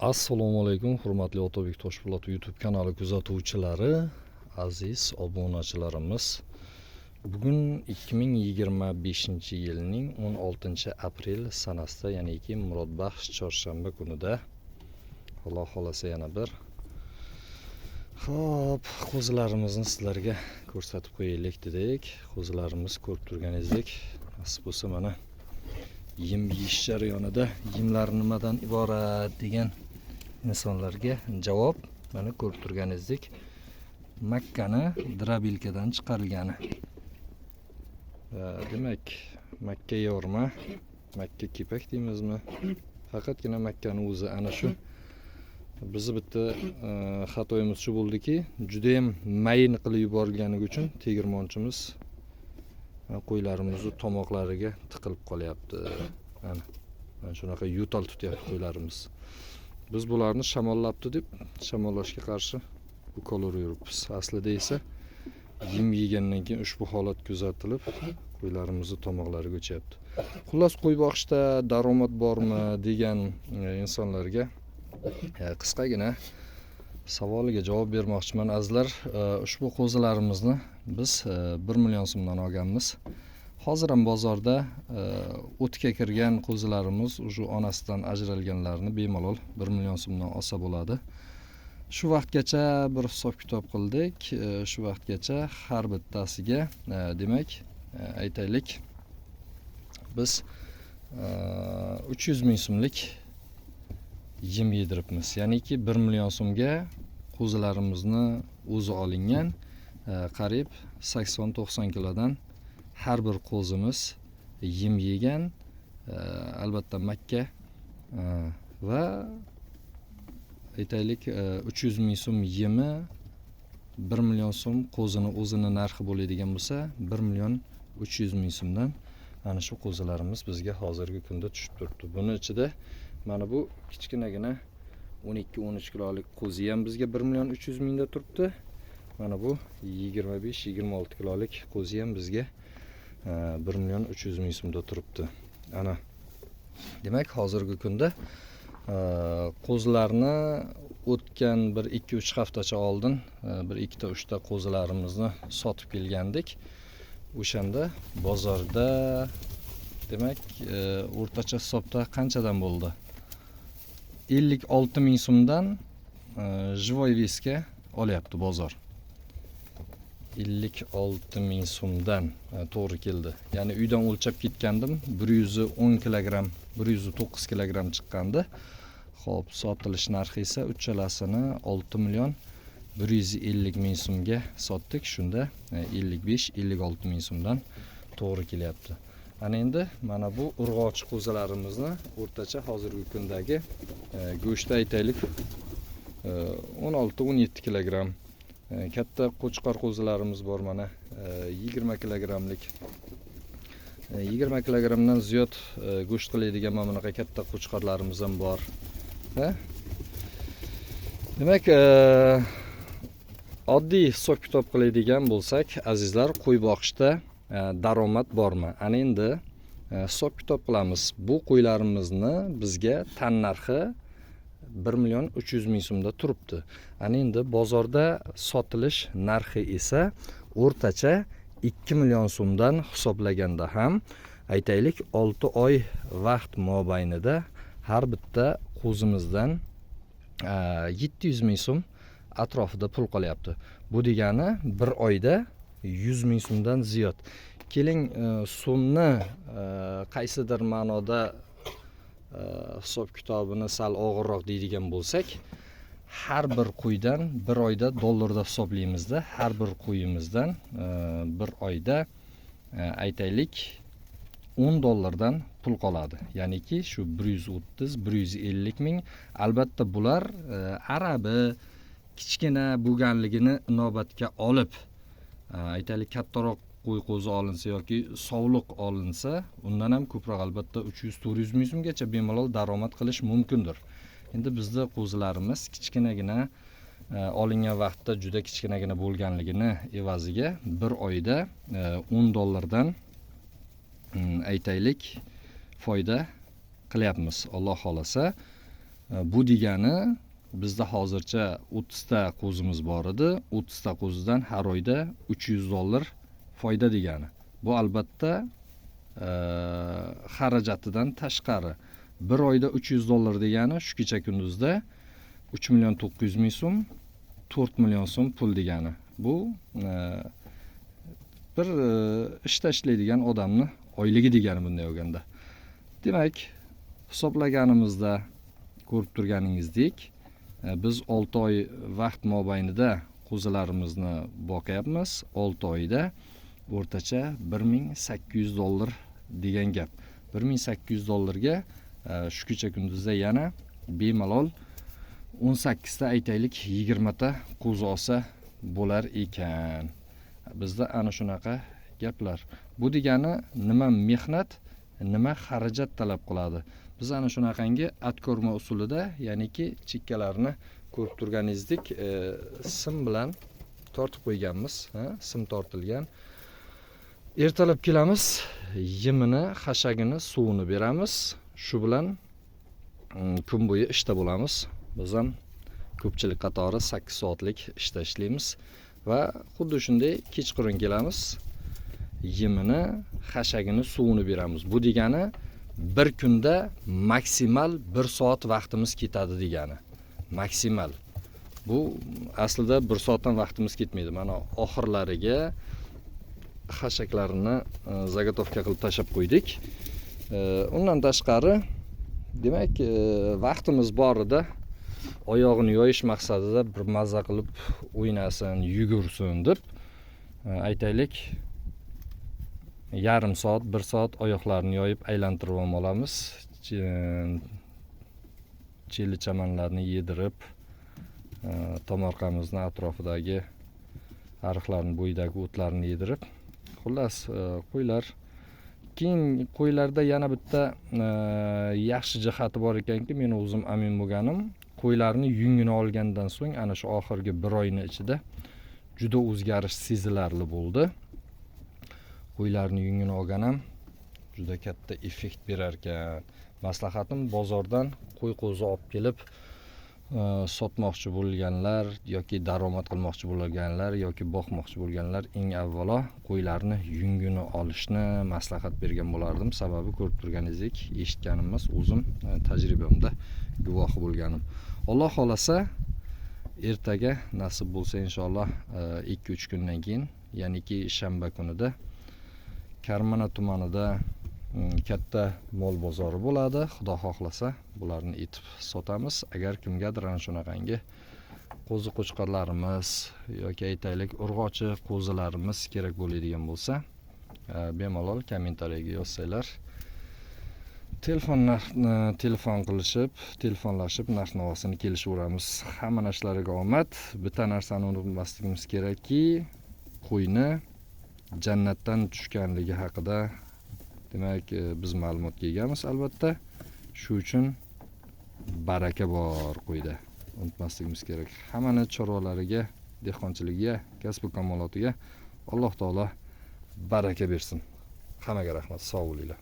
Assalomu alaykum, hurmatli Otabek Toshpo'latov YouTube kanali kuzatuvchilari, aziz obunachilarimiz. Bugun 2025-yilning 16-aprel sanasida, ya'ni ki murodbaxsh chorshanba kunida, Alloh xolasa yana bir xo'p, qo'zilarimizni sizlarga ko'rsatib qo'yaylik dedik. Qo'zilarimiz ko'rib turganingizdek, nasib bo'lsa mana yem yeyish jarayonida yemlar nimadan iborat degan insonlarga javob mana ko'rib turganingizdek, makkani drabilkadan chiqarilgani. Demak, makka yorma, makka kepak deymizmi? Faqatgina makkani o'zi ana shu. Bizni bitta xatoyimiz shu bo'ldiki, juda ham mayin qilib yuborilgani uchun tegirmonchimiz qo'ylarimizni tomoqlariga tiqilib qolyapti. Mana shunaqa yo'tal tutyapti qo'ylarimiz. Biz bularni shamollabdi deb shamollashga qarshi ukollar yuribmiz. Aslida esa yem yegandan keyin ushbu holat kuzatilib, qo'ylarimizni tomoqlariga o'chyapti. Xullas, qo'y boqishda daromad bormi degan insonlarga qisqagina savoliga javob bermoqchiman azizlar. Ushbu qo'zilarimizni biz 1 million so'mdan olganmiz. Hozir ham bozorda o'tga kirgan qo'zilarimiz shu onasidan ajralganlarni bemalol 1 million so'mdan olsa bo'ladi. Shu vaqtgacha bir hisob-kitob qildik. Shu vaqtgacha har bittasiga demak, aytaylik, biz 300 ming so'mlik yem yediribmiz. Ya'ni ki 1 million so'mga qo'zilarimizni o'zi olingan, qariyb 80-90 kilodan har bir qo'zimiz yem yegan. Albatta makka va aytaylik 300 ming so'm yemi 1 million so'm qo'zini o'zini narxi bo'ladigan bo'lsa 1 million 300 ming so'mdan ana shu qo'zilarimiz bizga hozirgi kunda tushib turibdi. Buni ichida mana bu kichkinagina 12-13 kilolik qo'zi ham bizga 1 million 300 mingda turibdi. Mana bu 25-26 kilolik qo'zi ham bizga 1 million 300 ming so'mda turibdi. Ana. Demak, hozirgi kunda qo'zilarni o'tgan bir 2-3 haftacha oldin bir 2-3 ta qo'zilarimizni sotib kelgandik. O'shanda bozorda demak, o'rtacha hisobda qanchadan bo'ldi? 56 ming so'mdan живой весga olyapti bozor. 56 ming so'mdan to'g'ri keldi. Ya'ni uydan o'lchab ketgandim. 110 kilogramm, 109 kilogramm chiqqandi. Xo'p, sotilish narxi esa uchalasini 6 million 150 ming so'mga sotdik. Shunda 55-56 ming so'mdan to'g'ri kelyapti. Ana endi mana bu urg'ochi qo'zilarimizni o'rtacha hozirgi kundagi go'shti aytaylik 16-17 kilogramm. Katta qo'chqor qo'zilarimiz bor mana 20 kilogrammlik. 20 kilogrammdan ziyod go'sht qiladigan mana bunaqa katta qo'chqorlarimiz ham bor. Demak, oddiy hisob-kitob qiladigan bo'lsak, azizlar, qo'y boqishda daromad bormi? Ana endi hisob-kitob qilamiz. Bu qo'ylarimizni bizga tan narxi 1 million 300 ming so'mda turibdi. Ana endi bozorda sotilish narxi esa o'rtacha 2 million so'mdan hisoblaganda ham aytaylik 6 oy vaqt mobaynida har bitta qo'zimizdan 700 ming so'm atrofida pul qolyapti. Bu degani bir oyda 100 ming so'mdan ziyod. Keling, so'mni qaysidir ma'noda hisob-kitobini sal og'irroq deydigan bo'lsak, har bir qo'ydan bir oyda dollarda hisoblaymizda, har bir qo'yimizdan bir oyda aytaylik 10 dollardan pul qoladi. Ya'ni ki shu 130-150 ming. Albatta bular arabi kichkina bo'lganligini inobatga olib, aytaylik kattaroq qo'y-qo'zi olinsa yoki sovliq olinsa, undan ham ko'proq albatta 300-400 ming so'mgacha bemalol daromad qilish mumkindir. Endi bizda qo'zilarimiz kichkinagina olingan vaqtda juda kichkinagina bo'lganligini evaziga bir oyda 10 dollardan aytaylik foyda qilyapmiz. Alloh xolasa Bu degani bizda hozircha 30 ta qo'zimiz bor edi. 30 ta qo'zidan har oyda $300 foyda degani. Bu albatta xarajatidan tashqari. Bir oyda $300 degani shu kecha kunduzda 3.900.000 so'm, 4 million so'm pul degani. Bu bir ishda ishlaydigan odamni oyligi degani bunday bo'lganda. Demak, hisoblaganimizda ko'rib turganingizdek, biz 6 oy vaqt mobaynida qo'zilarimizni boqyapmiz. 6 oyda o'rtacha $1.800 degan gap. $1.800 ga shu kecha kunduzda yana bemalol 18 ta aytaylik 20 ta qo'zi olsa bo'lar ekan. Bizda ana shunaqa gaplar. Bu degani nima mehnat, nima xarajat talab qiladi. Biz ana shunaqangi atko'rma usulida, ya'niki chekkalarni ko'rib turganingizdek, sim bilan tortib qo'yganmiz, sim tortilgan. Ertalab kelamiz, yemini, xashagini, suvini beramiz. Shu bilan kun bo'yi ishda bo'lamiz. Biz ham ko'pchilik qatori 8 soatlik ishda ishlaymiz va xuddi shunday kechqurun kelamiz. Yemini, xashagini, suvini beramiz. Bu degani bir kunda maksimal 1 soat vaqtimiz ketadi degani. Maksimal. Bu aslida 1 soatdan vaqtimiz ketmaydi. Mana oxirlariga xashaklarini zagotovka qilib tashab qo'ydik. Undan tashqari, demak, vaqtimiz bor edi. Oyog'ini yoyish maqsadida bir mazza qilib o'ynasin, yugursin deb aytaylik yarim soat, 1 soat oyoqlarini yoyib aylantirib olamiz. Cheli chamanlarni yedirib, tomorqamizni atrofidagi ariqlarning bo'yidagi o'tlarni yedirib, xullas qo'ylar. Keyin qo'ylarda yana bitta yaxshi jihati bor ekanki, men o'zim amin bo'lganim, qo'ylarni yungini olgandan so'ng ana shu oxirgi 1 oyning ichida juda o'zgarish sezilarli bo'ldi. Qo'ylarni yungini olganam juda katta effekt berar ekan. Maslahatim, bozordan qo'zi olib kelib sotmoqchi bo'lganlar yoki daromad qilmoqchi bo'lganlar yoki boqmoqchi bo'lganlar eng avvalo qo'ylarni yungini olishni maslahat bergan bo'lardim. Sababi ko'rib turganingizdek, eshitganim emas, o'zim tajribamda guvohi bo'lganim. Alloh xolasa ertaga nasib bo'lsa inshaalloh 2-3 kundan keyin, ya'niki shanba kunida Karmana tumanida katta mol bozori bo'ladi. Xudo xohlasa bularni etib sotamiz. Agar kimgadir ana shunaqangi qo'zi qo'chqorlarimiz yoki aytaylik urg'ochi qo'zilarimiz kerak bo'ladigan bo'lsa, bemalol kommentariyaga yozsanglar, telefonlashib narx-navosini kelishaveramiz. Hamma narsalarga omad. Bitta narsani unutmasligimiz kerakki, qo'yni jannatdan tushganligi haqida demak biz ma'lumotga egamiz albatta. Shu uchun baraka bor qo'yda. Unutmasligimiz kerak. Hammani chorvalariga, dehqonchiligiga, kasb kamolotiga Alloh taolo baraka bersin. Hammaga rahmat, sog' bo'linglar.